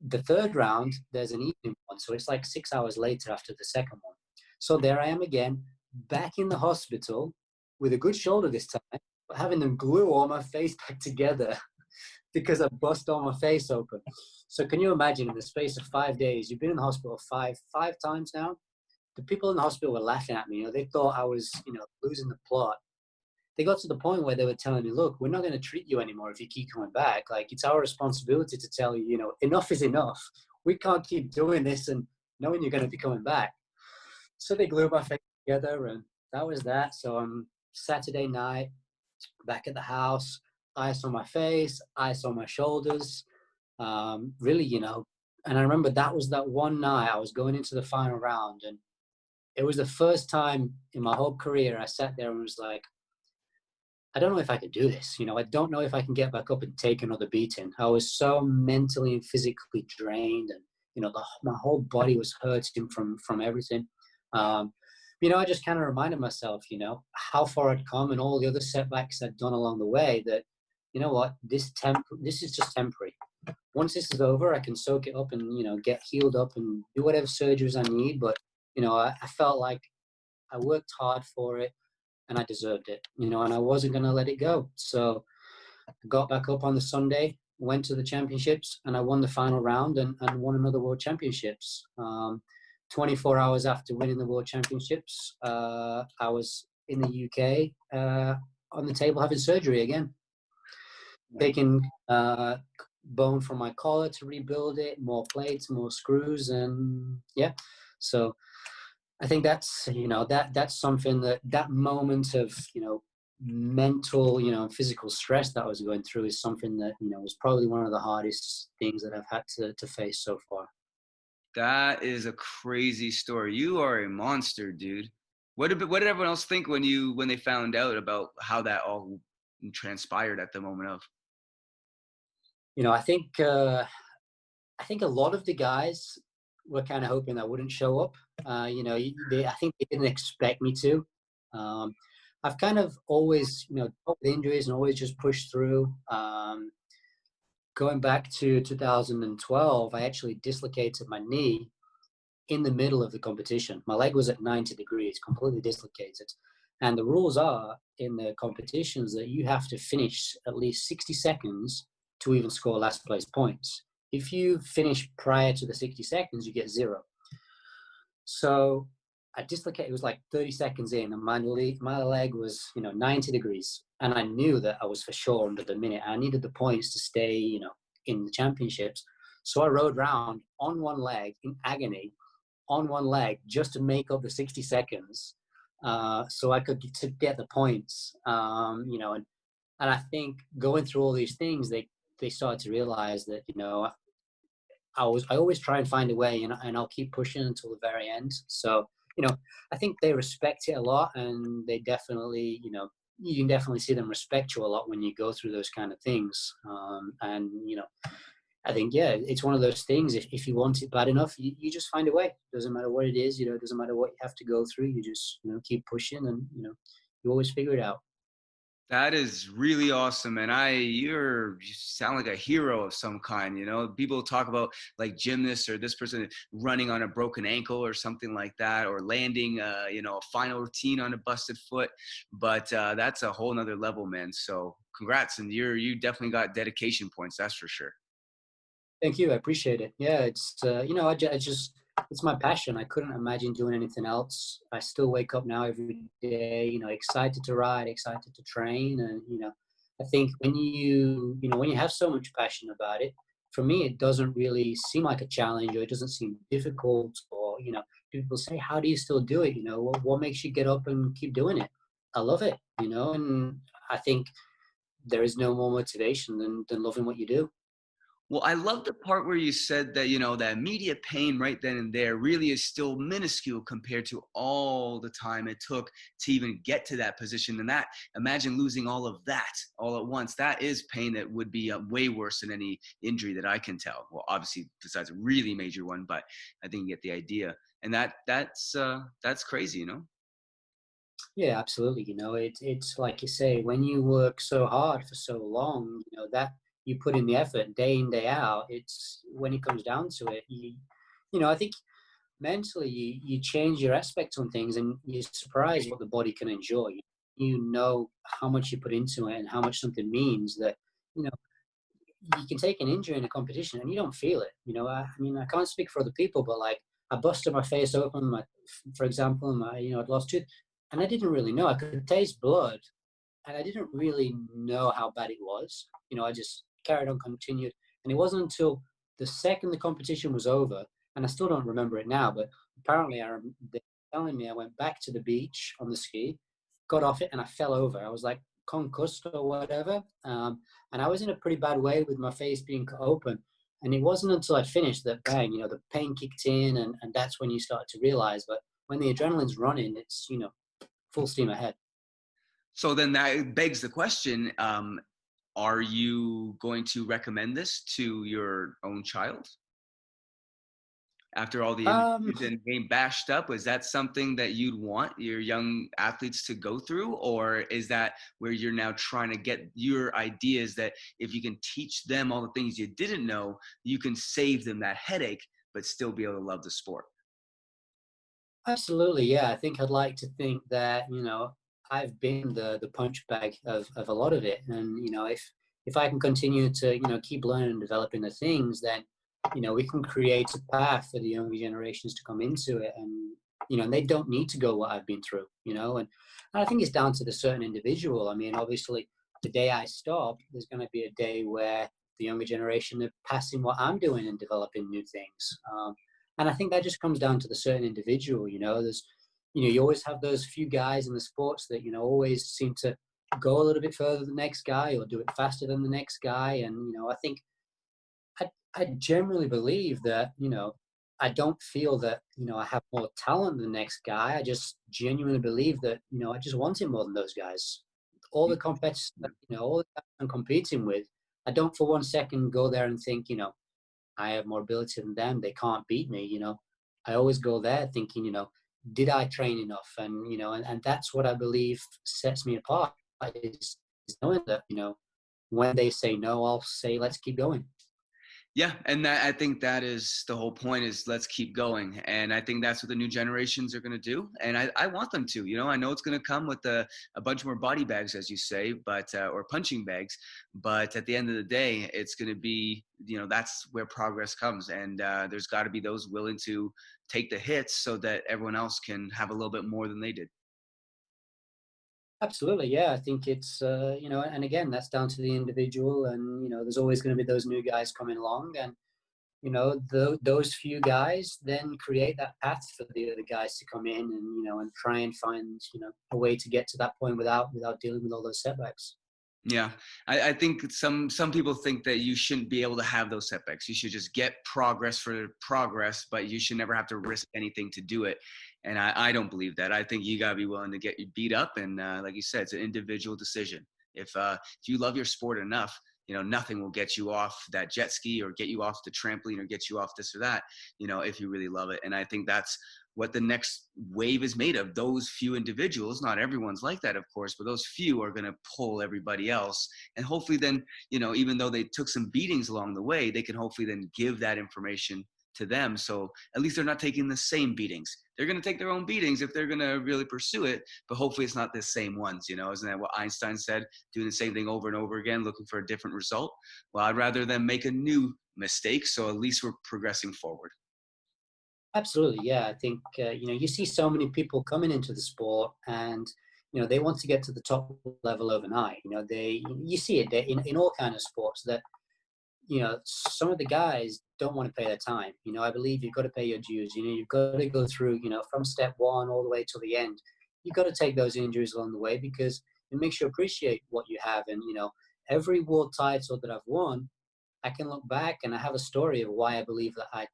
the third round, there's an evening one. So it's like 6 hours later after the second one. So there I am again, back in the hospital with a good shoulder this time, but having them glue all my face back together because I bust all my face open. So can you imagine, in the space of 5 days, you've been in the hospital five times now? The people in the hospital were laughing at me. They thought I was, losing the plot. They got to the point where they were telling me, look, we're not going to treat you anymore if you keep coming back. Like, it's our responsibility to tell you, enough is enough. We can't keep doing this and knowing you're going to be coming back. So they glued my face together, and that was that. So on Saturday night, back at the house, ice on my face, ice on my shoulders. Really, and I remember that was that one night I was going into the final round, and it was the first time in my whole career I sat there and was like, I don't know if I could do this. I don't know if I can get back up and take another beating. I was so mentally and physically drained, and my whole body was hurting from everything. I just kind of reminded myself, how far I'd come and all the other setbacks I'd done along the way. That, you know what, this is just temporary. Once this is over, I can soak it up and get healed up and do whatever surgeries I need. But I felt like I worked hard for it and I deserved it, and I wasn't going to let it go. So I got back up on the Sunday, went to the championships, and I won the final round and won another world championships. 24 hours after winning the world championships, I was in the UK on the table having surgery again, taking bone from my collar to rebuild it, more plates, more screws, and yeah. So I think that's that's something that moment of mental and physical stress that I was going through is something that was probably one of the hardest things that I've had to face so far. That is a crazy story. You are a monster, dude. What did everyone else think when they found out about how that all transpired at the moment of? I think a lot of the guys were kind of hoping I wouldn't show up. I think they didn't expect me to. Um, I've kind of always, dealt with injuries and always just pushed through. Going back to 2012, I actually dislocated my knee in the middle of the competition. My leg was at 90 degrees, completely dislocated. And the rules are in the competitions that you have to finish at least 60 seconds to even score last place points. If you finish prior to the 60 seconds, you get zero. So I dislocated, it was like 30 seconds in, and my leg was, 90 degrees. And I knew that I was for sure under the minute. I needed the points to stay, in the championships. So I rode round on one leg in agony, on one leg, just to make up the 60 seconds, so I could get the points. And I think going through all these things, they started to realize that, I always try and find a way, and I'll keep pushing until the very end. So, I think they respect it a lot, and they definitely, you can definitely see them respect you a lot when you go through those kind of things. And I think, yeah, it's one of those things. If you want it bad enough, you just find a way. Doesn't matter what it is, it doesn't matter what you have to go through. You just, keep pushing, and you always figure it out. That is really awesome, and you sound like a hero of some kind. People talk about like gymnasts or this person running on a broken ankle or something like that, or landing, a final routine on a busted foot. But that's a whole nother level, man. So congrats, and you definitely got dedication points. That's for sure. Thank you. I appreciate it. Yeah, it's I just it's my passion. I couldn't imagine doing anything else. I still wake up now every day, excited to ride, excited to train, and I think when you have so much passion about it, for me, it doesn't really seem like a challenge, or it doesn't seem difficult, or people say, "How do you still do it?" What makes you get up and keep doing it? I love it, and I think there is no more motivation than loving what you do. Well, I love the part where you said that, that immediate pain right then and there really is still minuscule compared to all the time it took to even get to that position. And that, imagine losing all of that all at once. That is pain that would be way worse than any injury that I can tell. Well, obviously, besides a really major one, but I think you get the idea. And that's crazy, Yeah, absolutely. It's like you say, when you work so hard for so long, that you put in the effort day in, day out, it's when it comes down to it, I think mentally you change your aspect on things, and you're surprised what the body can enjoy. How much you put into it and how much something means that, you know, you can take an injury in a competition and you don't feel it. I mean, I can't speak for other people, but like I busted my face open, for example, I'd lost tooth, and I didn't really know. I could taste blood, and I didn't really know how bad it was. I just carried on, continued, and it wasn't until the second the competition was over, and I still don't remember it now, but apparently they're telling me I went back to the beach on the ski, got off it, and I fell over. I was like concussed or whatever, and I was in a pretty bad way with my face being cut open. And it wasn't until I finished that bang, the pain kicked in, and that's when you start to realize. But when the adrenaline's running, it's full steam ahead. So then that begs the question, are you going to recommend this to your own child? after all the Um, injuries and being bashed up? Was that something that you'd want your young athletes to go through? Or is that where you're now trying to get your ideas that if you can teach them all the things you didn't know, you can save them that headache, but still be able to love the sport? Absolutely, yeah. I think I'd like to think that, I've been the punch bag of a lot of it. And, if I can continue to, keep learning and developing the things, then, we can create a path for the younger generations to come into it. And, and they don't need to go what I've been through, and I think it's down to the certain individual. I mean, obviously, the day I stop, there's going to be a day where the younger generation are passing what I'm doing and developing new things. And I think that just comes down to the certain individual. You always have those few guys in the sports that, always seem to go a little bit further than the next guy or do it faster than the next guy. And, I think I generally believe that, I don't feel that, I have more talent than the next guy. I just genuinely believe that, I just want it more than those guys. All the competitors, all the guys I'm competing with, I don't for one second go there and think, I have more ability than them. They can't beat me. I always go there thinking, did I train enough? And, and that's what I believe sets me apart is knowing that, when they say no, I'll say, let's keep going. Yeah, and that, I think that is the whole point, is let's keep going. And I think that's what the new generations are going to do. And I want them to, I know it's going to come with a bunch more body bags, as you say, but or punching bags. But at the end of the day, it's going to be, that's where progress comes. And there's got to be those willing to take the hits so that everyone else can have a little bit more than they did. Absolutely. Yeah. I think it's, and again, that's down to the individual. And, there's always going to be those new guys coming along. And, those few guys then create that path for the other guys to come in and, and try and find, a way to get to that point without dealing with all those setbacks. Yeah, I think some people think that you shouldn't be able to have those setbacks. You should just get progress for progress, but you should never have to risk anything to do it. And I don't believe that. I think you gotta be willing to get you beat up, and like you said, it's an individual decision. If you love your sport enough, nothing will get you off that jet ski or get you off the trampoline or get you off this or that. If you really love it, and I think that's what the next wave is made of. Those few individuals, not everyone's like that, of course, but those few are going to pull everybody else. And hopefully then, even though they took some beatings along the way, they can hopefully then give that information to them. So at least they're not taking the same beatings. They're going to take their own beatings if they're going to really pursue it, but hopefully it's not the same ones. Isn't that what Einstein said? Doing the same thing over and over again, looking for a different result. Well, I'd rather them make a new mistake, so at least we're progressing forward. Absolutely, yeah. I think you see so many people coming into the sport, and they want to get to the top level overnight. You see it in all kind of sports that some of the guys don't want to pay their time. I believe you've got to pay your dues. You've got to go through from step one all the way to the end. You've got to take those injuries along the way because it makes you appreciate what you have. And every world title that I've won, I can look back and I have a story of why I believe that I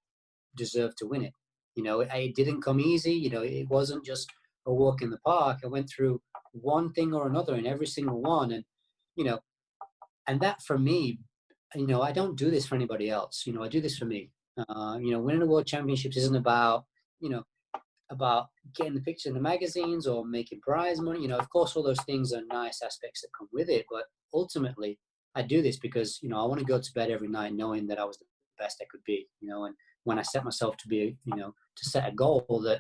deserve to win it. It didn't come easy. It wasn't just a walk in the park. I went through one thing or another in every single one. And, you know, and that for me, I don't do this for anybody else. I do this for me. Winning a world championships isn't about, you know, about getting the picture in the magazines or making prize money. Of course, all those things are nice aspects that come with it. But ultimately, I do this because, I want to go to bed every night knowing that I was the best I could be, and when I set myself to be, to set a goal that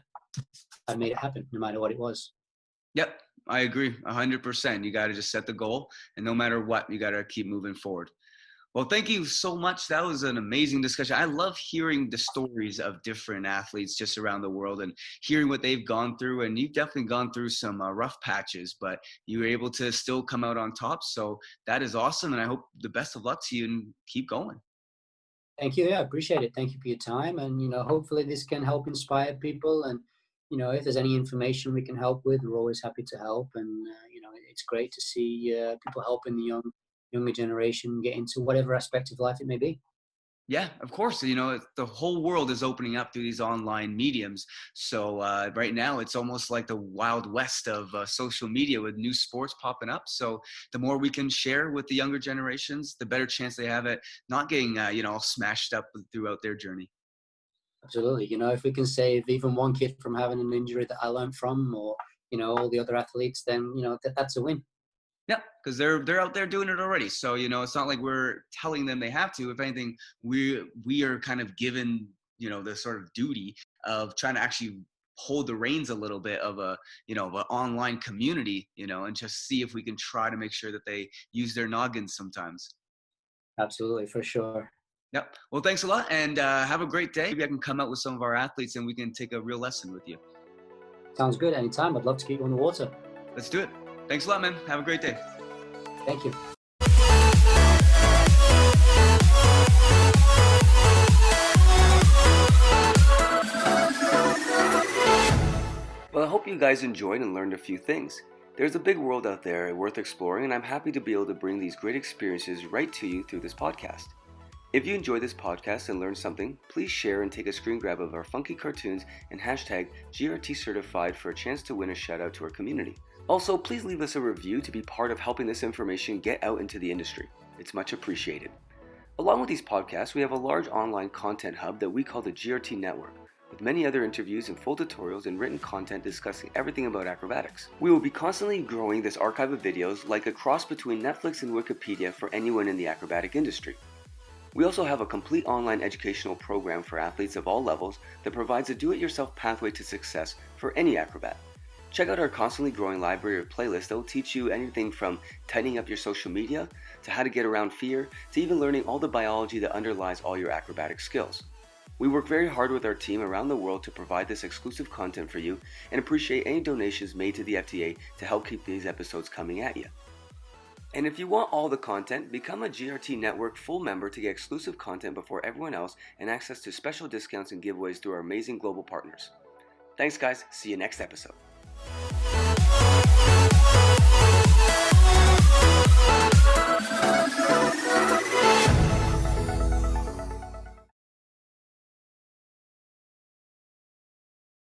I made it happen no matter what it was. Yep, I agree 100%. You got to just set the goal, and no matter what, you got to keep moving forward. Well, thank you so much. That was an amazing discussion. I love hearing the stories of different athletes just around the world and hearing what they've gone through. And you've definitely gone through some rough patches, but you were able to still come out on top. So that is awesome. And I hope the best of luck to you and keep going. Thank you. Yeah, I appreciate it. Thank you for your time. And, hopefully this can help inspire people. And, if there's any information we can help with, we're always happy to help. And, it's great to see people helping the younger generation get into whatever aspect of life it may be. Yeah, of course. The whole world is opening up through these online mediums. So right now, it's almost like the wild west of social media with new sports popping up. So the more we can share with the younger generations, the better chance they have at not getting, all smashed up throughout their journey. Absolutely. If we can save even one kid from having an injury that I learned from, or all the other athletes, then that's a win. Yeah, because they're out there doing it already. So it's not like we're telling them they have to. If anything, we are kind of given the sort of duty of trying to actually hold the reins a little bit of of an online community, and just see if we can try to make sure that they use their noggins sometimes. Absolutely, for sure. Yep. Well, thanks a lot, and have a great day. Maybe I can come out with some of our athletes, and we can take a real lesson with you. Sounds good. Anytime. I'd love to keep you on the water. Let's do it. Thanks a lot, man. Have a great day. Thank you. Well, I hope you guys enjoyed and learned a few things. There's a big world out there worth exploring, and I'm happy to be able to bring these great experiences right to you through this podcast. If you enjoyed this podcast and learned something, please share and take a screen grab of our funky cartoons and hashtag GRT certified for a chance to win a shout out to our community. Also, please leave us a review to be part of helping this information get out into the industry. It's much appreciated. Along with these podcasts, we have a large online content hub that we call the GRT Network, with many other interviews and full tutorials and written content discussing everything about acrobatics. We will be constantly growing this archive of videos like a cross between Netflix and Wikipedia for anyone in the acrobatic industry. We also have a complete online educational program for athletes of all levels that provides a do-it-yourself pathway to success for any acrobat. Check out our constantly growing library of playlists that will teach you anything from tightening up your social media, to how to get around fear, to even learning all the biology that underlies all your acrobatic skills. We work very hard with our team around the world to provide this exclusive content for you, and appreciate any donations made to the FTA to help keep these episodes coming at you. And if you want all the content, become a GRT Network full member to get exclusive content before everyone else and access to special discounts and giveaways through our amazing global partners. Thanks guys, see you next episode.